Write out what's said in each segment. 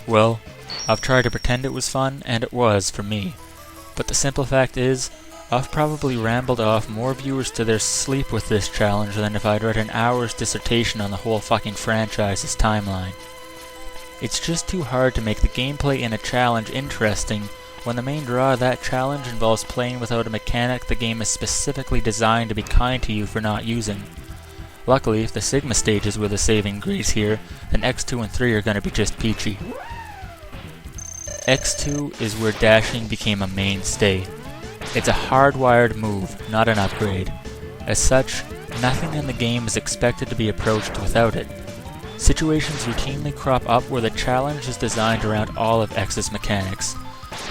Well, I've tried to pretend it was fun, and it was, for me. But the simple fact is, I've probably rambled off more viewers to their sleep with this challenge than if I'd read an hour's dissertation on the whole fucking franchise's timeline. It's just too hard to make the gameplay in a challenge interesting when the main draw of that challenge involves playing without a mechanic the game is specifically designed to be kind to you for not using. Luckily, if the Sigma stages were the saving grace here, then X2 and 3 are going to be just peachy. X2 is where dashing became a mainstay. It's a hardwired move, not an upgrade. As such, nothing in the game is expected to be approached without it. Situations routinely crop up where the challenge is designed around all of X's mechanics.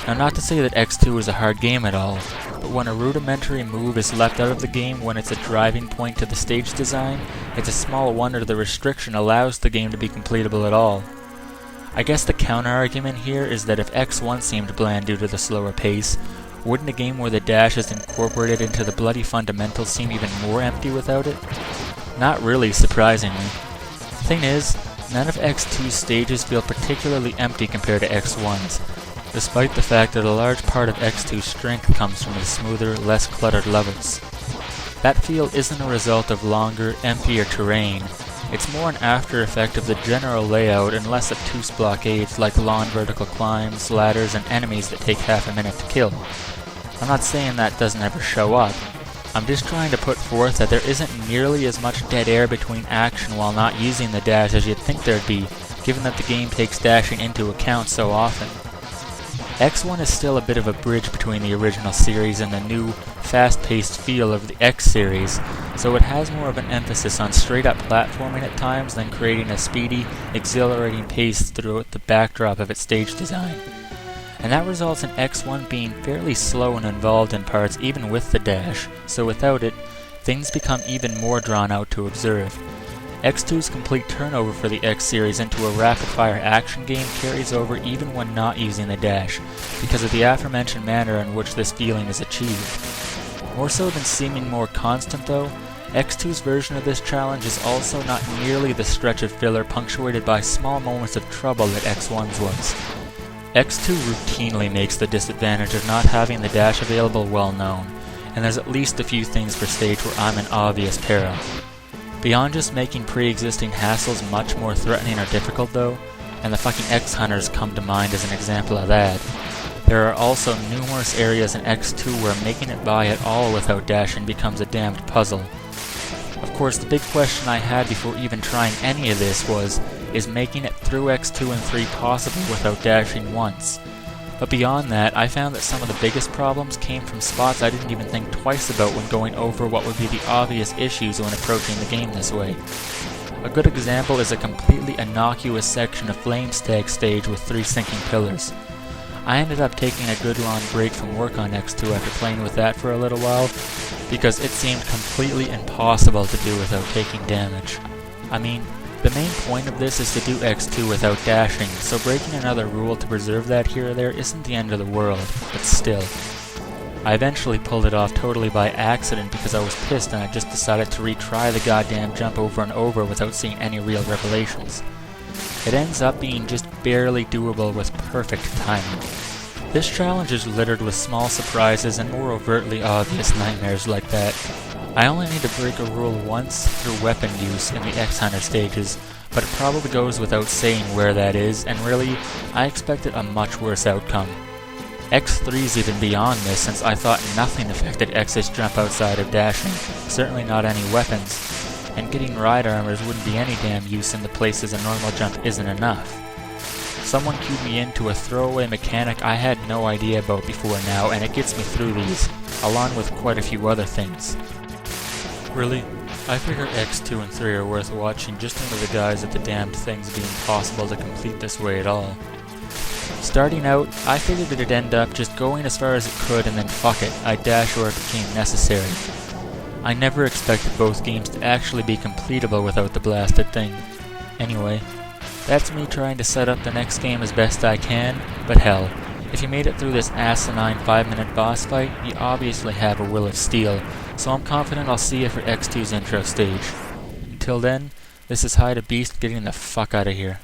Now, not to say that X2 is a hard game at all, but when a rudimentary move is left out of the game when it's a driving point to the stage design, it's a small wonder the restriction allows the game to be completable at all. I guess the counter-argument here is that if X1 seemed bland due to the slower pace, wouldn't a game where the dash is incorporated into the bloody fundamentals seem even more empty without it? Not really, surprisingly. Thing is, none of X2's stages feel particularly empty compared to X1's, despite the fact that a large part of X2's strength comes from the smoother, less cluttered levels. That feel isn't a result of longer, emptier terrain. It's more an after effect of the general layout and less obtuse blockades like long vertical climbs, ladders, and enemies that take half a minute to kill. I'm not saying that doesn't ever show up. I'm just trying to put forth that there isn't nearly as much dead air between action while not using the dash as you'd think there'd be, given that the game takes dashing into account so often. X1 is still a bit of a bridge between the original series and the new, fast-paced feel of the X series, so it has more of an emphasis on straight-up platforming at times than creating a speedy, exhilarating pace throughout the backdrop of its stage design. And that results in X1 being fairly slow and involved in parts even with the dash, so without it, things become even more drawn out to observe. X2's complete turnover for the X series into a rapid-fire action game carries over even when not using the dash, because of the aforementioned manner in which this feeling is achieved. More so than seeming more constant though, X2's version of this challenge is also not nearly the stretch of filler punctuated by small moments of trouble that X1's was. X2 routinely makes the disadvantage of not having the dash available well known, and there's at least a few things per stage where I'm in obvious peril. Beyond just making pre-existing hassles much more threatening or difficult though, and the fucking X-Hunters come to mind as an example of that, there are also numerous areas in X2 where making it by at all without dashing becomes a damned puzzle. Of course, the big question I had before even trying any of this was, is making it through X2 and 3 possible without dashing once? But beyond that, I found that some of the biggest problems came from spots I didn't even think twice about when going over what would be the obvious issues when approaching the game this way. A good example is a completely innocuous section of Flame Stag stage with 3 sinking pillars. I ended up taking a good long break from work on X2 after playing with that for a little while, because it seemed completely impossible to do without taking damage. I mean, the main point of this is to do X2 without dashing, so breaking another rule to preserve that here or there isn't the end of the world, but still. I eventually pulled it off totally by accident because I was pissed and I just decided to retry the goddamn jump over and over without seeing any real revelations. It ends up being just barely doable with perfect timing. This challenge is littered with small surprises and more overtly obvious nightmares like that. I only need to break a rule once through weapon use in the X-Hunter stages, but it probably goes without saying where that is, and really, I expected a much worse outcome. X3's even beyond this since I thought nothing affected X's jump outside of dashing, certainly not any weapons, and getting ride armors wouldn't be any damn use in the places a normal jump isn't enough. Someone cued me into a throwaway mechanic I had no idea about before now, and it gets me through these, along with quite a few other things. Really, I figure X2 and 3 are worth watching just under the guise of the damned things being possible to complete this way at all. Starting out, I figured it'd end up just going as far as it could and then fuck it, I'd dash where it became necessary. I never expected both games to actually be completable without the blasted thing. Anyway, that's me trying to set up the next game as best I can, but hell, if you made it through this asinine 5-minute boss fight, you obviously have a will of steel, so I'm confident I'll see you for X2's intro stage. Until then, this is Hide a Beast getting the fuck out of here.